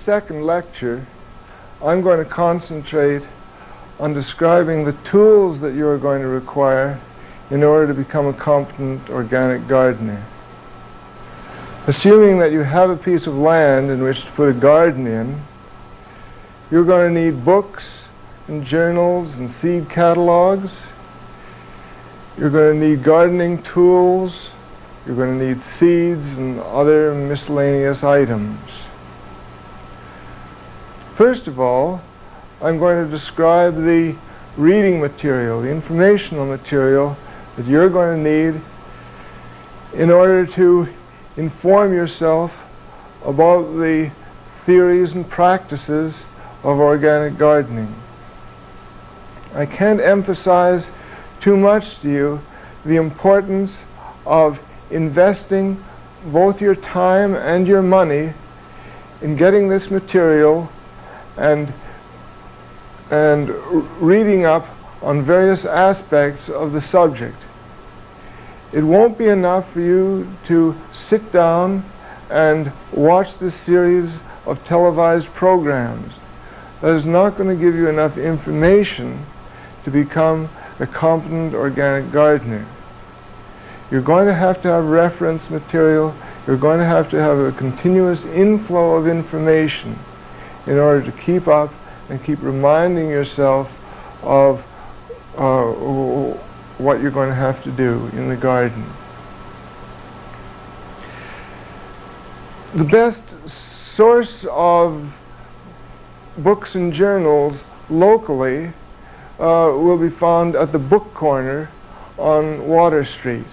second lecture, I'm going to concentrate on describing the tools that you are going to require in order to become a competent organic gardener. Assuming that you have a piece of land in which to put a garden in, you're going to need books and journals and seed catalogs. You're going to need gardening tools. You're going to need seeds and other miscellaneous items. First of all, I'm going to describe the reading material, the informational material that you're going to need in order to inform yourself about the theories and practices of organic gardening. I can't emphasize too much to you the importance of investing both your time and your money in getting this material and reading up on various aspects of the subject. It won't be enough for you to sit down and watch this series of televised programs. That is not going to give you enough information to become a competent organic gardener. You're going to have reference material. You're going to have a continuous inflow of information in order to keep up and keep reminding yourself of what you're going to have to do in the garden. The best source of books and journals locally will be found at the book corner on Water Street.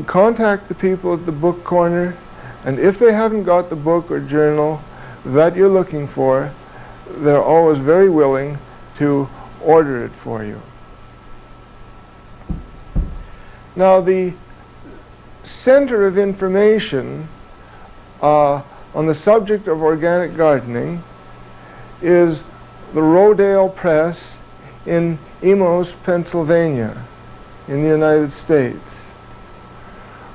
Contact the people at the book corner, and if they haven't got the book or journal that you're looking for, they're always very willing to order it for you. Now, the center of information on the subject of organic gardening is the Rodale Press in Emos, Pennsylvania, in the United States.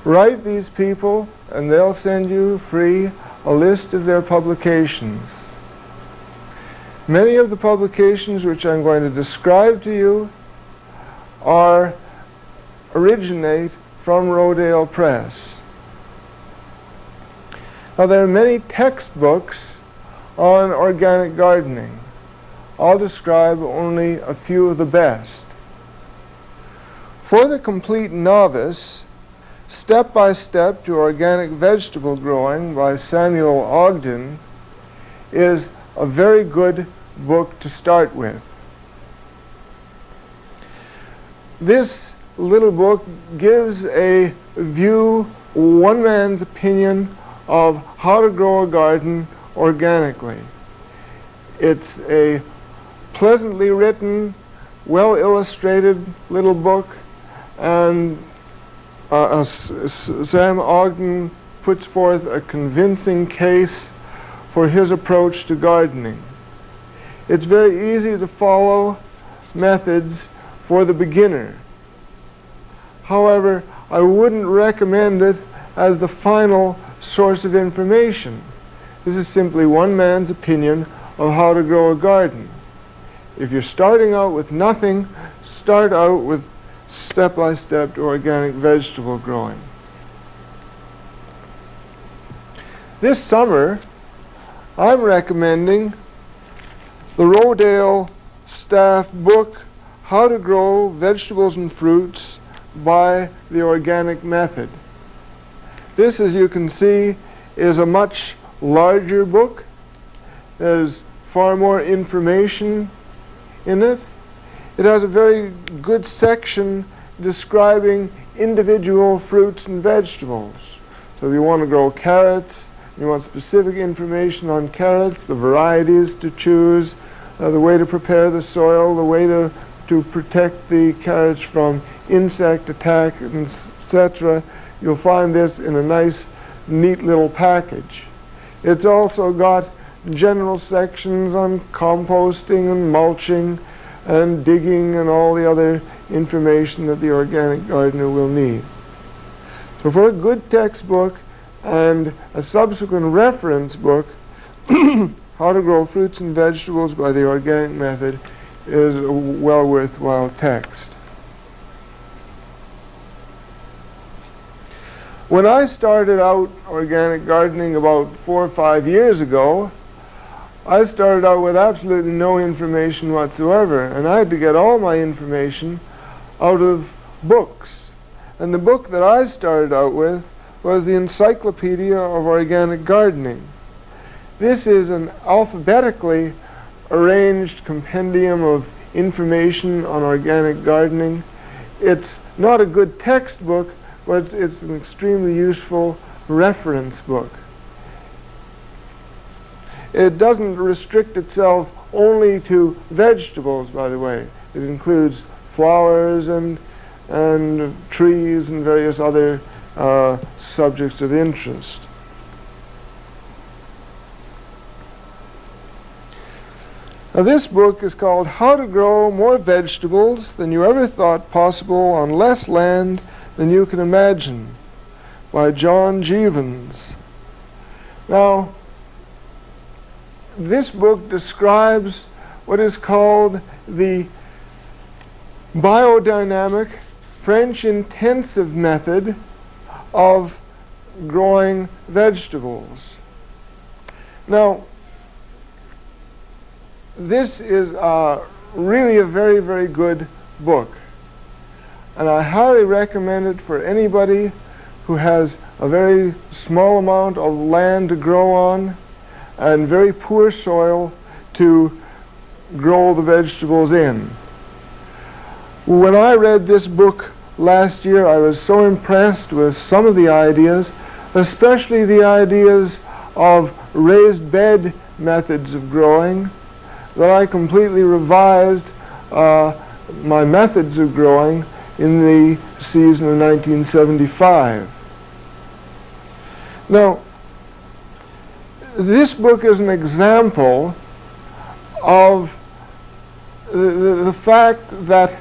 Write these people and they'll send you free a list of their publications. Many of the publications which I'm going to describe to you originate from Rodale Press. Now, there are many textbooks on organic gardening. I'll describe only a few of the best. For the complete novice, Step by Step to Organic Vegetable Growing by Samuel Ogden is a very good book to start with. This little book gives a view, one man's opinion, of how to grow a garden organically. It's a pleasantly written, well-illustrated little book, and Sam Ogden puts forth a convincing case for his approach to gardening. It's very easy to follow methods for the beginner. However, I wouldn't recommend it as the final source of information. This is simply one man's opinion of how to grow a garden. If you're starting out with nothing, start out with Step by Step to Organic Vegetable Growing. This summer, I'm recommending the Rodale staff book, How to Grow Vegetables and Fruits by the Organic Method. This, as you can see, is a much larger book. There's far more information in it. It has a very good section describing individual fruits and vegetables. So if you want to grow carrots, you want specific information on carrots, the varieties to choose, the way to prepare the soil, the way to protect the carrots from insect attack, etc. You'll find this in a nice, neat little package. It's also got general sections on composting and mulching and digging and all the other information that the organic gardener will need. So for a good textbook, And a subsequent reference book, How to Grow Fruits and Vegetables by the Organic Method, is a well worthwhile text. When I started out organic gardening about 4 or 5 years ago, I started out with absolutely no information whatsoever, and I had to get all my information out of books. And the book that I started out with was the Encyclopedia of Organic Gardening. This is an alphabetically arranged compendium of information on organic gardening. It's not a good textbook, but it's an extremely useful reference book. It doesn't restrict itself only to vegetables, by the way. It includes flowers and trees and various other subjects of interest. Now, this book is called How to Grow More Vegetables Than You Ever Thought Possible on Less Land Than You Can Imagine by John Jeavons. Now, this book describes what is called the biodynamic French intensive method of growing vegetables. Now, this is really a very, very good book, and I highly recommend it for anybody who has a very small amount of land to grow on and very poor soil to grow the vegetables in. When I read this book last year, I was so impressed with some of the ideas, especially the ideas of raised bed methods of growing, that I completely revised my methods of growing in the season of 1975. Now, this book is an example of the fact that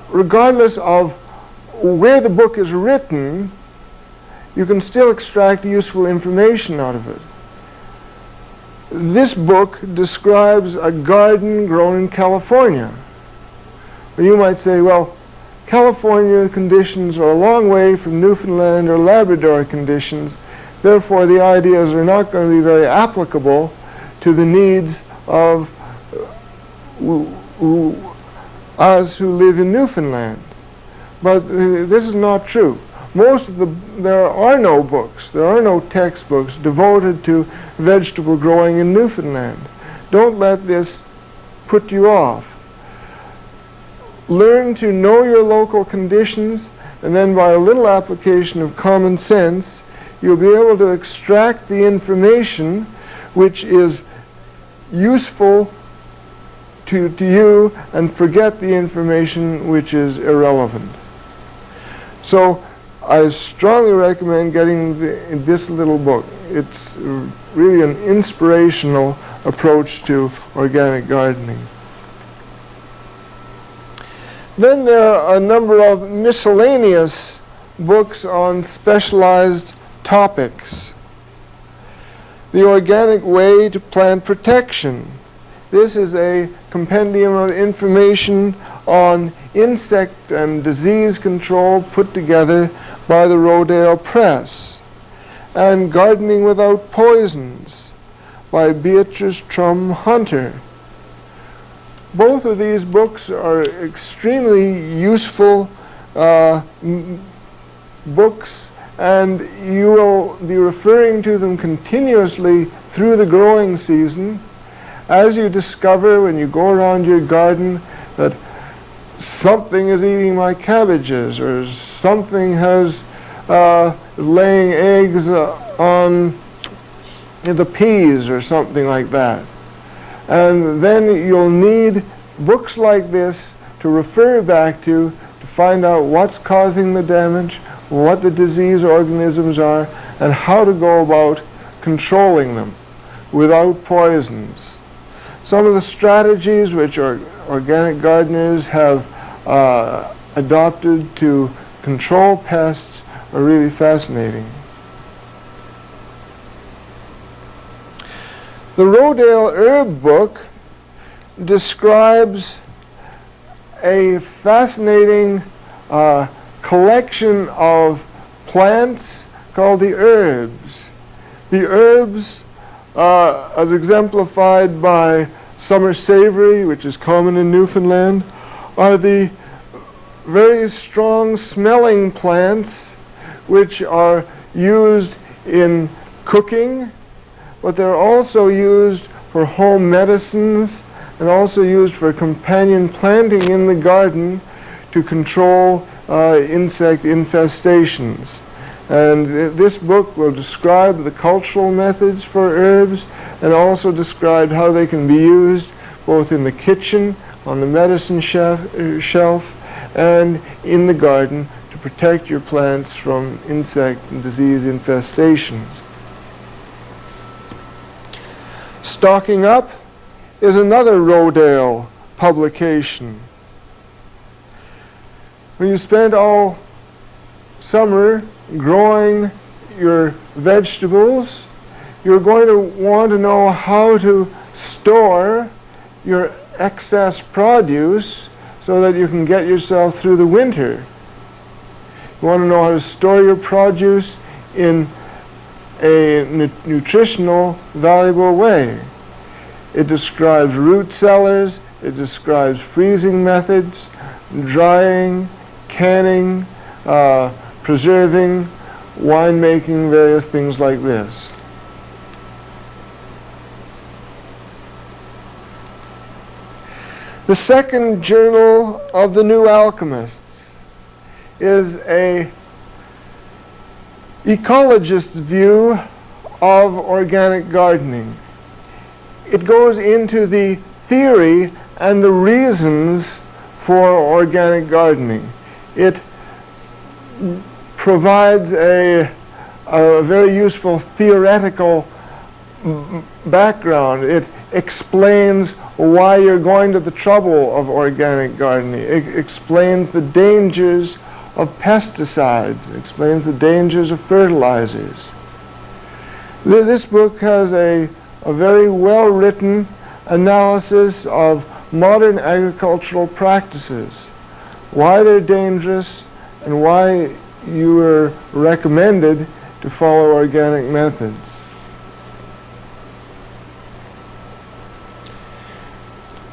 regardless of where the book is written, you can still extract useful information out of it. This book describes a garden grown in California. Well, you might say, well, California conditions are a long way from Newfoundland or Labrador conditions, therefore the ideas are not going to be very applicable to the needs of us who live in Newfoundland. But this is not true. There are no books, there are no textbooks devoted to vegetable growing in Newfoundland. Don't let this put you off. Learn to know your local conditions, and then by a little application of common sense, you'll be able to extract the information which is useful to you and forget the information which is irrelevant. So I strongly recommend getting this little book. It's really an inspirational approach to organic gardening. Then there are a number of miscellaneous books on specialized topics. The Organic Way to Plant Protection. This is a compendium of information on insect and disease control put together by the Rodale Press. And Gardening Without Poisons by Beatrice Trum Hunter. Both of these books are extremely useful books, and you will be referring to them continuously through the growing season as you discover when you go around your garden that something is eating my cabbages, or something has laying eggs on the peas, or something like that. And then you'll need books like this to refer back to find out what's causing the damage, what the disease organisms are, and how to go about controlling them without poisons. Some of the strategies which organic gardeners have adopted to control pests are really fascinating. The Rodale Herb Book describes a fascinating collection of plants called the herbs. The herbs, as exemplified by summer savory, which is common in Newfoundland, are the very strong smelling plants which are used in cooking, but they're also used for home medicines and also used for companion planting in the garden to control insect infestations. And this book will describe the cultural methods for herbs and also describe how they can be used both in the kitchen, on the medicine shelf, and in the garden to protect your plants from insect and disease infestation. Stocking Up is another Rodale publication. When you spend all summer growing your vegetables, you're going to want to know how to store your excess produce so that you can get yourself through the winter. You want to know how to store your produce in a nutritional, valuable way. It describes root cellars, it describes freezing methods, drying, canning, preserving, winemaking, various things like this. The second journal of the New Alchemists is a ecologist's view of organic gardening. It goes into the theory and the reasons for organic gardening. It provides a very useful theoretical background. It explains why you're going to the trouble of organic gardening. It explains the dangers of pesticides. It explains the dangers of fertilizers. This book has a very well-written analysis of modern agricultural practices, why they're dangerous, and why you are recommended to follow organic methods.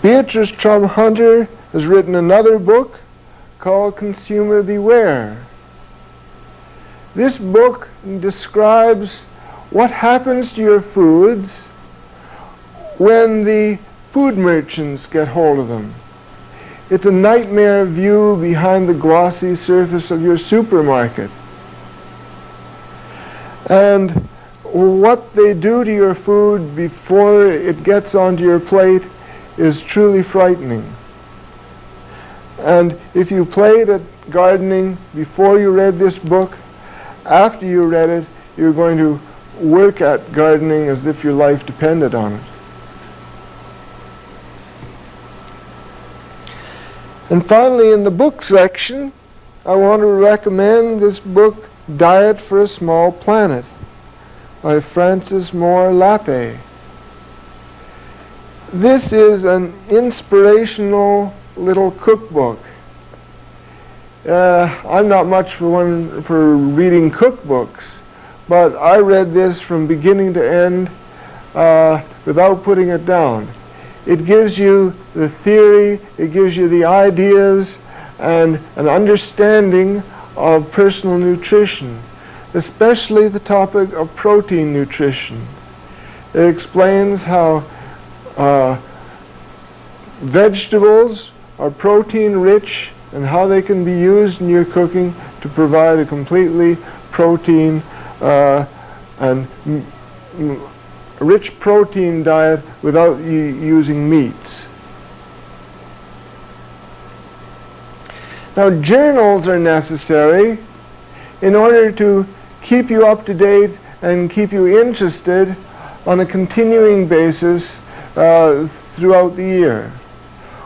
Beatrice Trumhunter has written another book called Consumer Beware. This book describes what happens to your foods when the food merchants get hold of them. It's a nightmare view behind the glossy surface of your supermarket. And what they do to your food before it gets onto your plate is truly frightening. And if you played at gardening before you read this book, after you read it, you're going to work at gardening as if your life depended on it. And finally, in the book section, I want to recommend this book, Diet for a Small Planet, by Frances Moore Lappe. This is an inspirational little cookbook. I'm not much for reading cookbooks, but I read this from beginning to end without putting it down. It gives you the theory, it gives you the ideas, and an understanding of personal nutrition, especially the topic of protein nutrition. It explains how vegetables are protein rich and how they can be used in your cooking to provide a completely protein and rich protein diet without using meats. Now, journals are necessary in order to keep you up to date and keep you interested on a continuing basis throughout the year.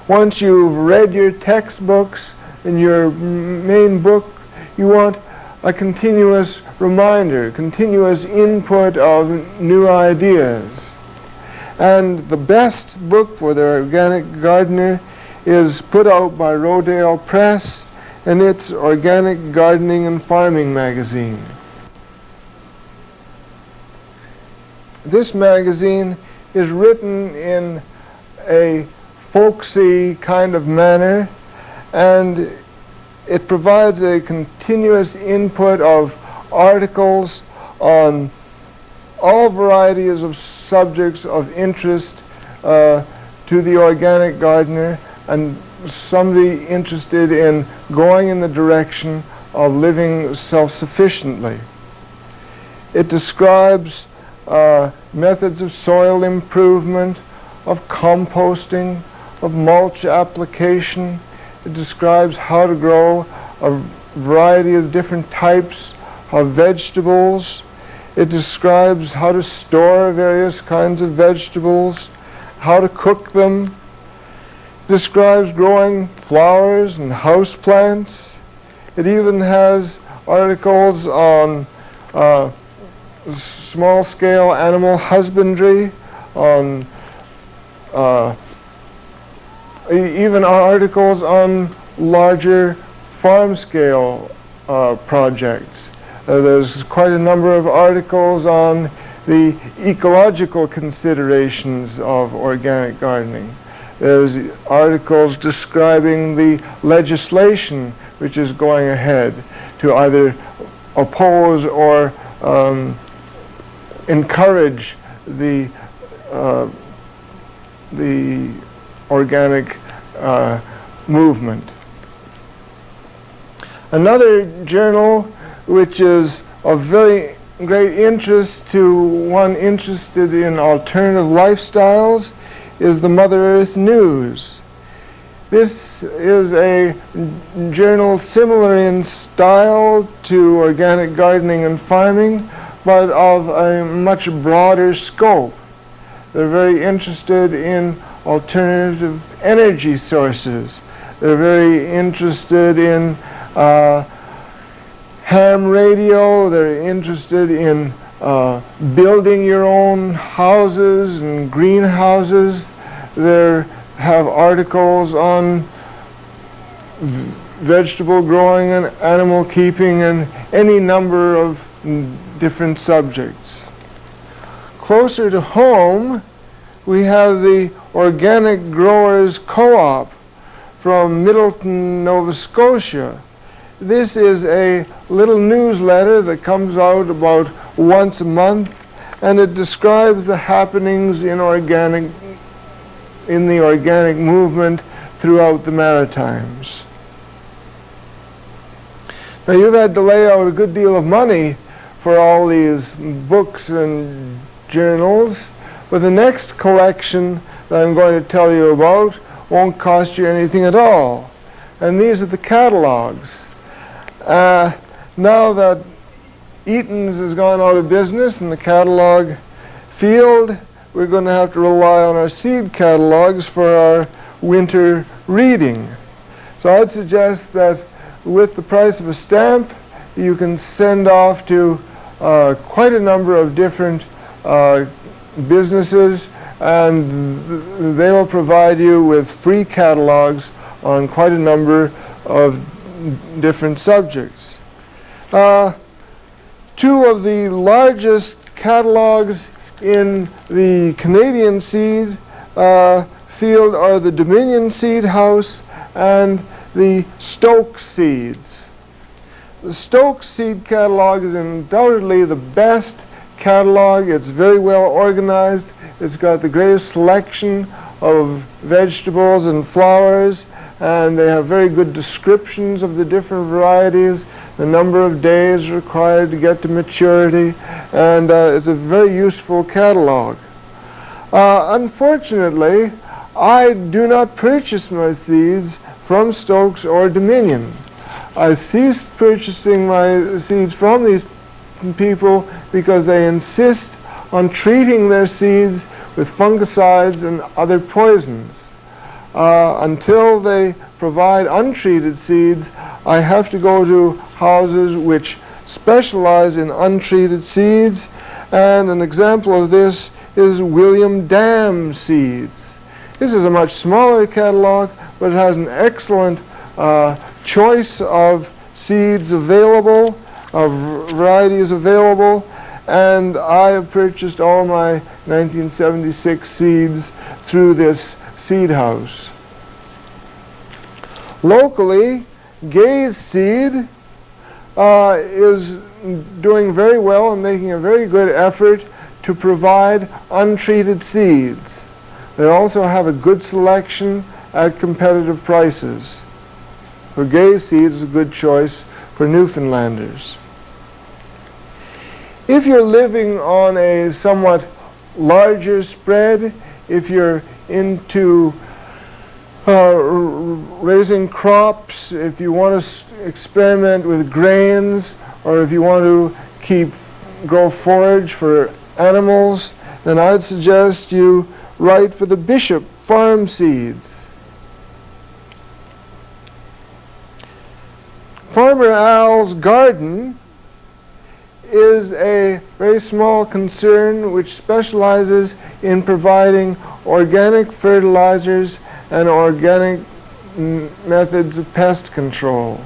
Once you've read your textbooks and your main book, you want a continuous reminder, continuous input of new ideas. And the best book for the organic gardener is put out by Rodale Press, and it's Organic Gardening and Farming magazine. This magazine is written in a folksy kind of manner, and it provides a continuous input of articles on all varieties of subjects of interest to the organic gardener and somebody interested in going in the direction of living self-sufficiently. It describes methods of soil improvement, of composting, of mulch application. It describes how to grow a variety of different types of vegetables. It describes how to store various kinds of vegetables, how to cook them. It describes growing flowers and houseplants. It even has articles on small-scale animal husbandry, on even articles on larger farm-scale projects. There's quite a number of articles on the ecological considerations of organic gardening. There's articles describing the legislation which is going ahead to either oppose or encourage the organic movement. Another journal which is of very great interest to one interested in alternative lifestyles is the Mother Earth News. This is a journal similar in style to Organic Gardening and Farming, but of a much broader scope. They're very interested in alternative energy sources. They're very interested in ham radio. They're interested in building your own houses and greenhouses. They have articles on vegetable growing and animal keeping and any number of different subjects. Closer to home, we have the Organic Growers Co-op from Middleton, Nova Scotia. This is a little newsletter that comes out about once a month, and it describes the happenings in the organic movement throughout the Maritimes. Now, you've had to lay out a good deal of money for all these books and journals, but the next collection that I'm going to tell you about won't cost you anything at all. And these are the catalogs. Now that Eaton's has gone out of business in the catalog field, we're going to have to rely on our seed catalogs for our winter reading. So I'd suggest that with the price of a stamp, you can send off to quite a number of different businesses, and they will provide you with free catalogs on quite a number of different subjects. Two of the largest catalogs in the Canadian seed field are the Dominion Seed House and the Stokes Seeds. The Stokes Seed Catalog is undoubtedly the best catalog. It's very well organized. It's got the greatest selection of vegetables and flowers, and they have very good descriptions of the different varieties, the number of days required to get to maturity, and it's a very useful catalog. Unfortunately, I do not purchase my seeds from Stokes or Dominion. I ceased purchasing my seeds from these people because they insist on treating their seeds with fungicides and other poisons. Until they provide untreated seeds, I have to go to houses which specialize in untreated seeds, and an example of this is William Dam Seeds. This is a much smaller catalog, but it has an excellent choice of seeds available, of varieties available, and I have purchased all my 1976 seeds through this seed house. Locally, Gay's Seed is doing very well and making a very good effort to provide untreated seeds. They also have a good selection at competitive prices. So Gay's Seed is a good choice for Newfoundlanders. If you're living on a somewhat larger spread, if you're into raising crops, if you want to experiment with grains, or if you want to grow forage for animals, then I'd suggest you write for the Bishop Farm Seeds. Farmer Al's Garden is a very small concern which specializes in providing organic fertilizers and organic methods of pest control.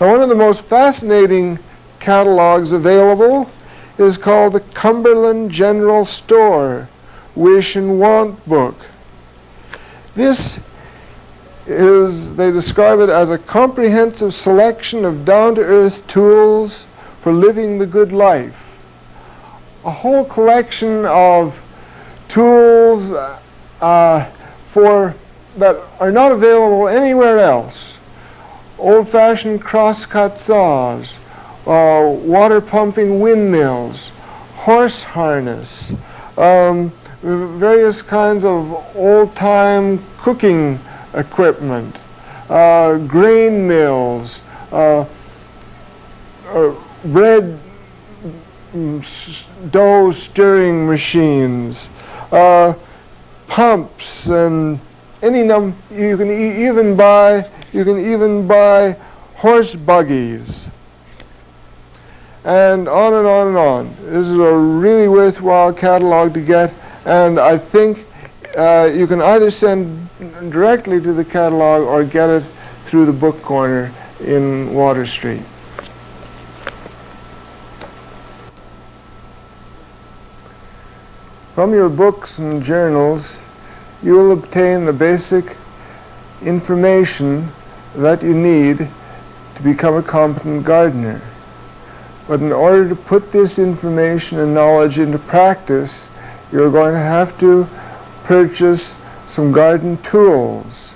Now, one of the most fascinating catalogs available is called the Cumberland General Store Wish and Want Book. This is, they describe it as a comprehensive selection of down-to-earth tools for living the good life. A whole collection of tools that are not available anywhere else. Old-fashioned cross-cut saws, water pumping windmills, horse harness, various kinds of old-time cooking equipment, grain mills, bread dough stirring machines, pumps, and any number. You can even buy horse buggies, and on and on and on. This is a really worthwhile catalog to get, and I think you can either send directly to the catalog or get it through the book corner in Water Street. From your books and journals, you will obtain the basic information that you need to become a competent gardener. But in order to put this information and knowledge into practice, you're going to have to purchase some garden tools.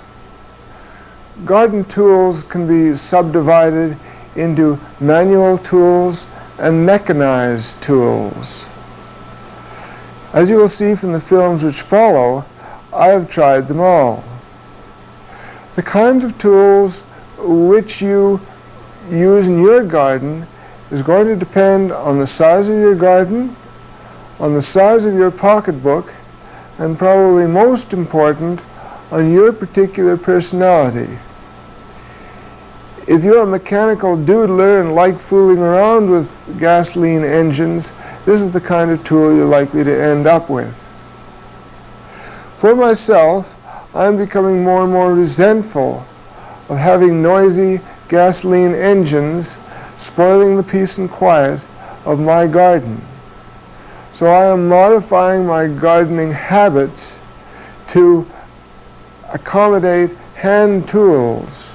Garden tools can be subdivided into manual tools and mechanized tools. As you will see from the films which follow, I have tried them all. The kinds of tools which you use in your garden is going to depend on the size of your garden, on the size of your pocketbook, and probably most important, on your particular personality. If you're a mechanical doodler and like fooling around with gasoline engines, this is the kind of tool you're likely to end up with. For myself, I'm becoming more and more resentful of having noisy gasoline engines spoiling the peace and quiet of my garden. So I am modifying my gardening habits to accommodate hand tools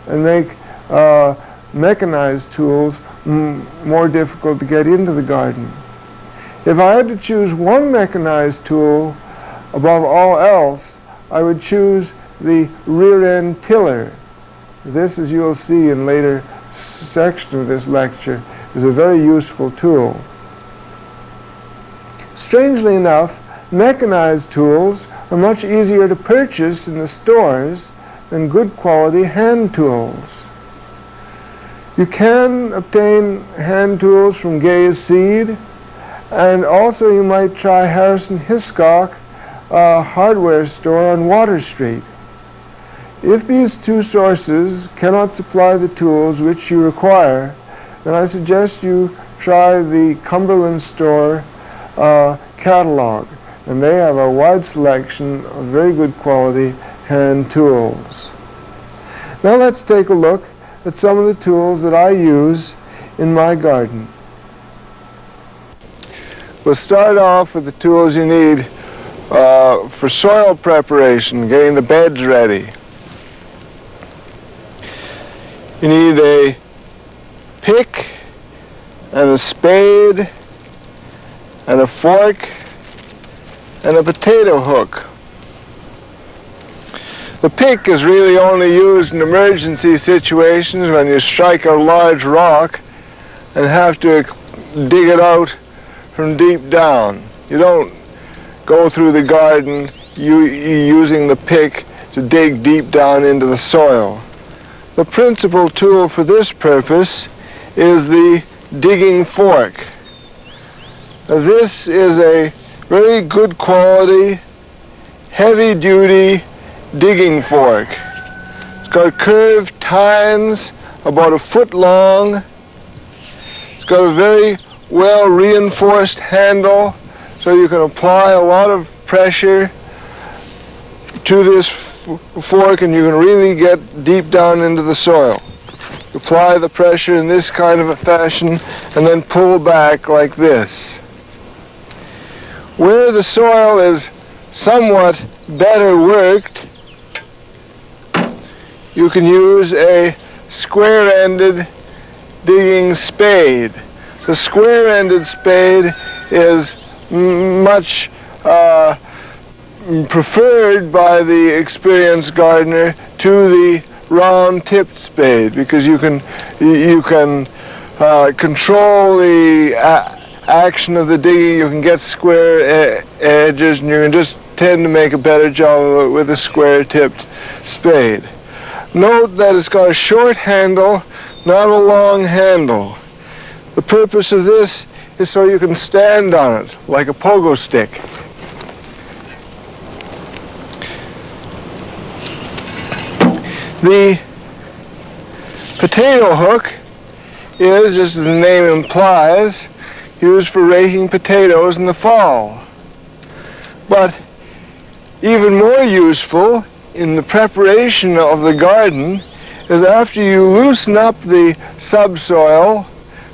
and make mechanized tools more difficult to get into the garden. If I had to choose one mechanized tool above all else, I would choose the rear-end tiller. This, as you'll see in later section of this lecture, is a very useful tool. Strangely enough, mechanized tools are much easier to purchase in the stores than good quality hand tools. You can obtain hand tools from Gay's Seed, and also you might try Harrison Hiscock hardware store on Water Street. If these two sources cannot supply the tools which you require, then I suggest you try the Cumberland Store catalog, and they have a wide selection of very good quality hand tools. Now let's take a look at some of the tools that I use in my garden. We'll start off with the tools you need for soil preparation, getting the beds ready. You need a pick and a spade and a fork and a potato hook. The pick is really only used in emergency situations when you strike a large rock and have to dig it out from deep down. You don't go through the garden using the pick to dig deep down into the soil. The principal tool for this purpose is the digging fork. Now, this is a very good quality, heavy-duty digging fork. It's got curved tines about 1 foot long. It's got a very well reinforced handle, so you can apply a lot of pressure to this fork and you can really get deep down into the soil. You apply the pressure in this kind of a fashion and then pull back like this. Where the soil is somewhat better worked, you can use a square-ended digging spade. The square-ended spade is much preferred by the experienced gardener to the round-tipped spade, because you can control the action of the digging. You can get square edges, and you can just tend to make a better job of it with a square-tipped spade. Note that it's got a short handle, not a long handle. The purpose of this is so you can stand on it like a pogo stick. The potato hook is, just as the name implies, used for raking potatoes in the fall. But even more useful in the preparation of the garden is after you loosen up the subsoil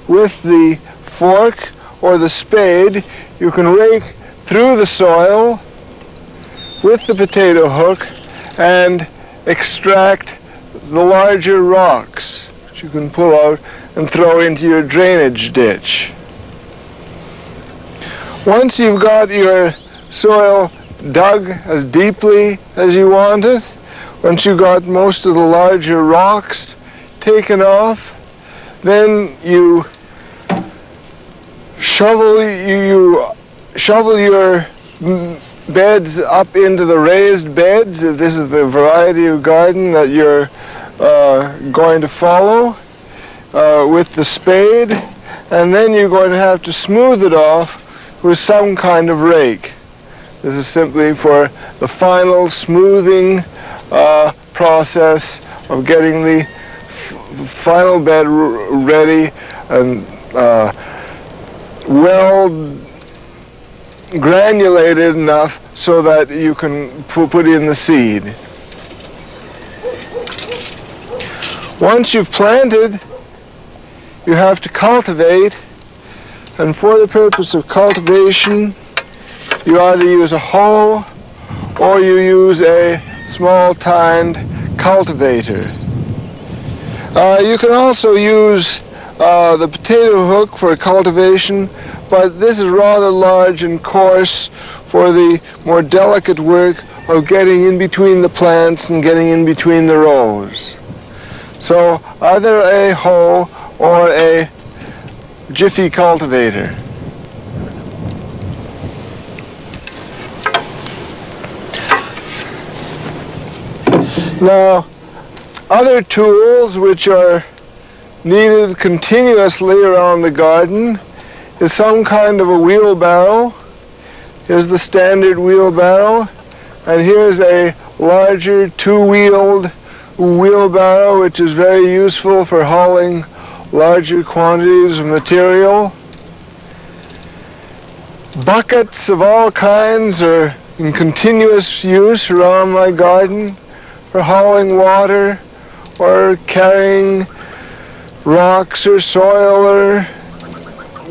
with the fork or the spade, you can rake through the soil with the potato hook and extract the larger rocks, which you can pull out and throw into your drainage ditch. Once you've got your soil dug as deeply as you want it, once you've got most of the larger rocks taken off, then you shovel your beds up into the raised beds, if this is the variety of garden that you're going to follow, with the spade, and then you're going to have to smooth it off with some kind of rake. This is simply for the final smoothing process of getting the final bed ready and well granulated enough so that you can put in the seed. Once you've planted, you have to cultivate, and for the purpose of cultivation, you either use a hoe or you use a small-tined cultivator. You can also use the potato hook for cultivation, but this is rather large and coarse for the more delicate work of getting in between the plants and getting in between the rows. So either a hoe or a jiffy cultivator. Now, other tools which are needed continuously around the garden is some kind of a wheelbarrow. Here's the standard wheelbarrow, and here's a larger two-wheeled wheelbarrow which is very useful for hauling larger quantities of material. Buckets of all kinds are in continuous use around my garden for hauling water or carrying rocks or soil or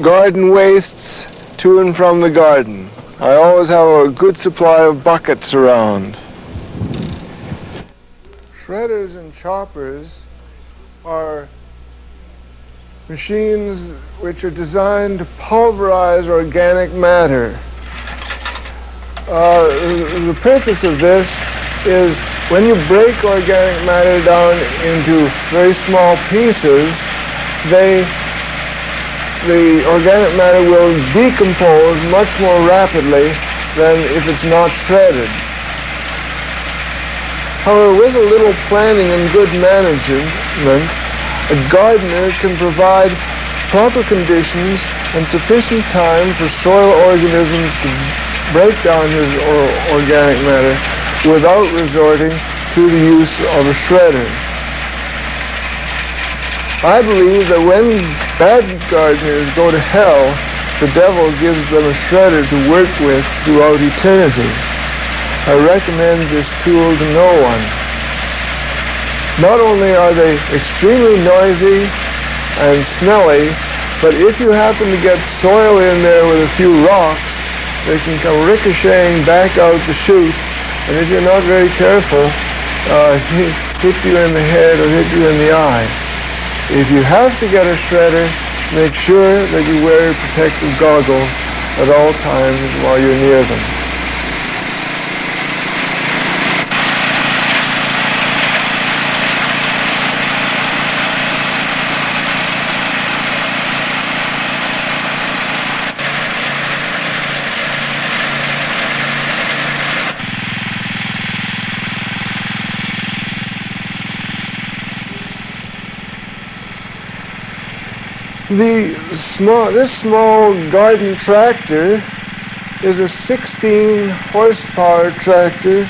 garden wastes to and from the garden. I always have a good supply of buckets around. Shredders and choppers are machines which are designed to pulverize organic matter. The purpose of this is when you break organic matter down into very small pieces, the organic matter will decompose much more rapidly than if it's not shredded. However, with a little planning and good management, a gardener can provide proper conditions and sufficient time for soil organisms to break down his organic matter without resorting to the use of a shredder. I believe that when bad gardeners go to hell, the devil gives them a shredder to work with throughout eternity. I recommend this tool to no one. Not only are they extremely noisy and smelly, but if you happen to get soil in there with a few rocks, they can come ricocheting back out the chute, and if you're not very careful, hit you in the head or hit you in the eye. If you have to get a shredder, make sure that you wear your protective goggles at all times while you're near them. This small garden tractor is a 16 horsepower tractor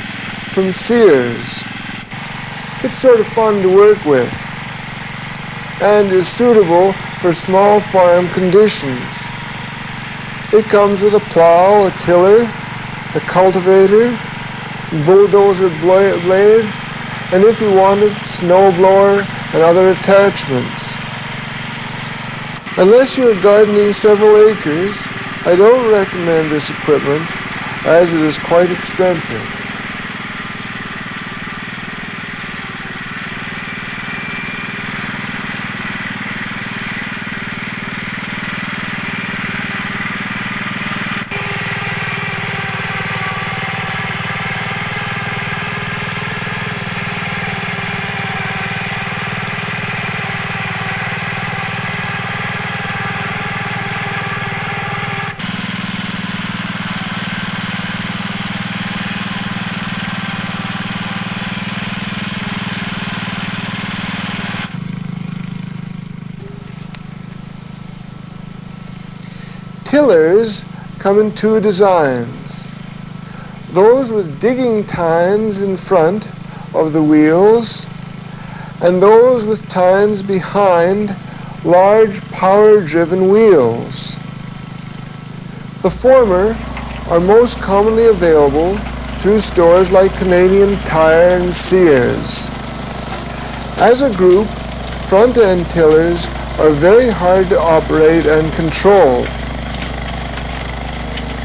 from Sears. It's sort of fun to work with and is suitable for small farm conditions. It comes with a plow, a tiller, a cultivator, bulldozer blades, and if you wanted, snowblower and other attachments. Unless you're gardening several acres, I don't recommend this equipment as it is quite expensive. Tillers come in two designs. Those with digging tines in front of the wheels and those with tines behind large power-driven wheels. The former are most commonly available through stores like Canadian Tire and Sears. As a group, front-end tillers are very hard to operate and control.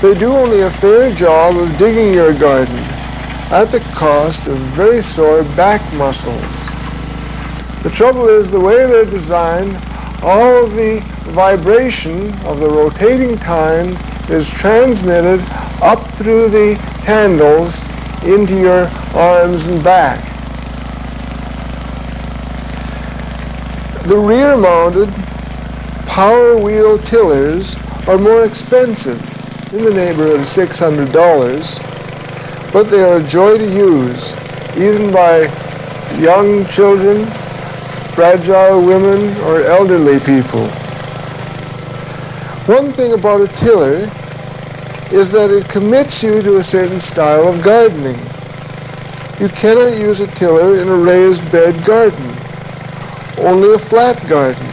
They do only a fair job of digging your garden at the cost of very sore back muscles. The trouble is the way they're designed, all of the vibration of the rotating tines is transmitted up through the handles into your arms and back. The rear-mounted power wheel tillers are more expensive, in the neighborhood of $600, but they are a joy to use, even by young children, fragile women, or elderly people. One thing about a tiller is that it commits you to a certain style of gardening. You cannot use a tiller in a raised bed garden, only a flat garden.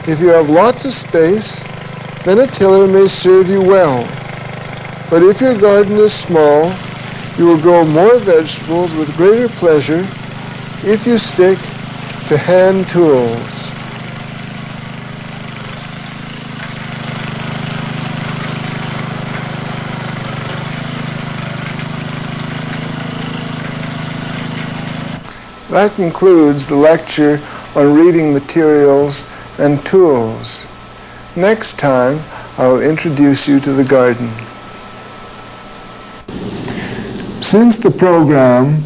If you have lots of space, then a tiller may serve you well. But if your garden is small, you will grow more vegetables with greater pleasure if you stick to hand tools. That concludes the lecture on reading materials and tools. Next time, I will introduce you to the garden. Since the program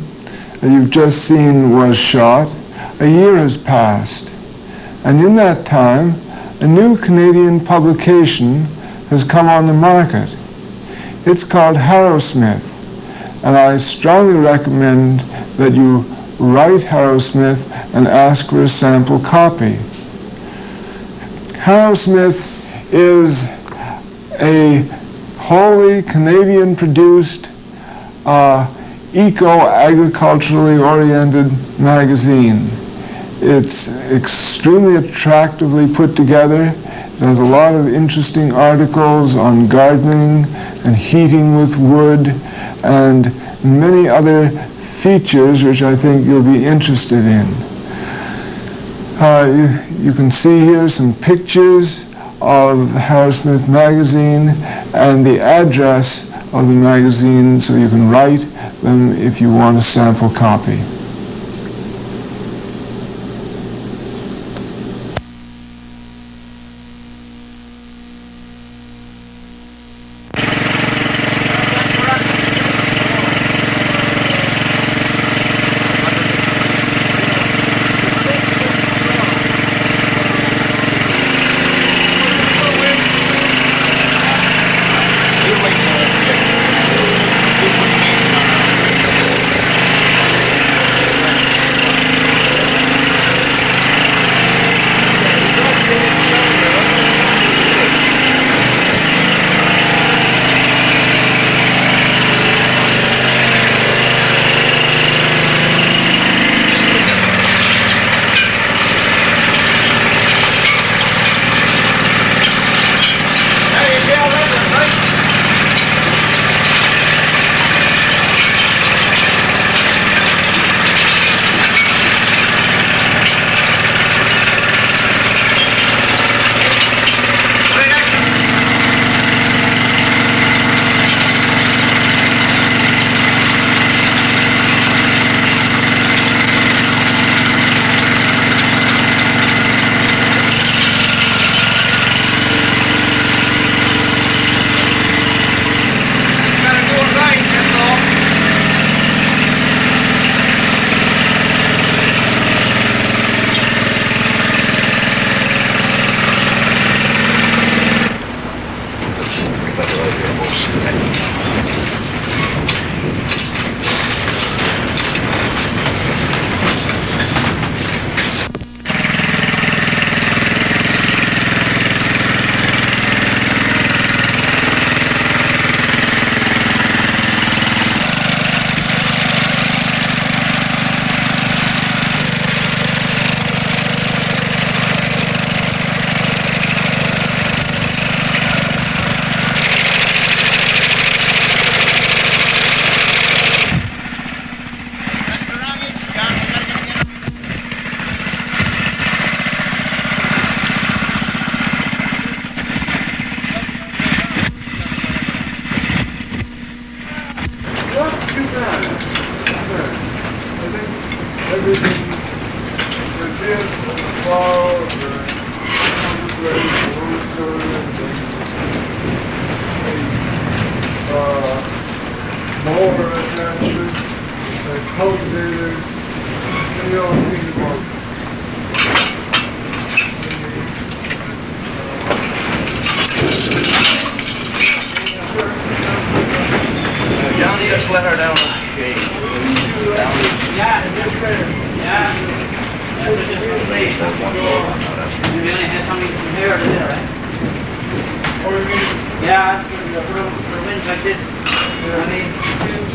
that you've just seen was shot, a year has passed. And in that time, a new Canadian publication has come on the market. It's called Harrowsmith, and I strongly recommend that you write Harrowsmith and ask for a sample copy. Harrowsmith is a wholly Canadian-produced, eco-agriculturally oriented magazine. It's extremely attractively put together. It has a lot of interesting articles on gardening and heating with wood and many other features which I think you'll be interested in. You can see here some pictures of the Harrowsmith magazine and the address of the magazine, so you can write them if you want a sample copy.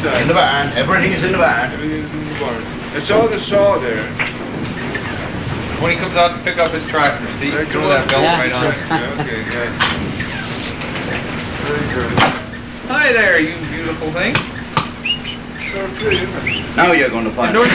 In the barn. Everything is in the barn. Everything is in the barn. I saw the saw there. When he comes out to pick up his tractor, see, throw that belt right on. Okay, good. Very good. Hi there, you beautiful thing. So pretty, isn't it? Now you're going to find North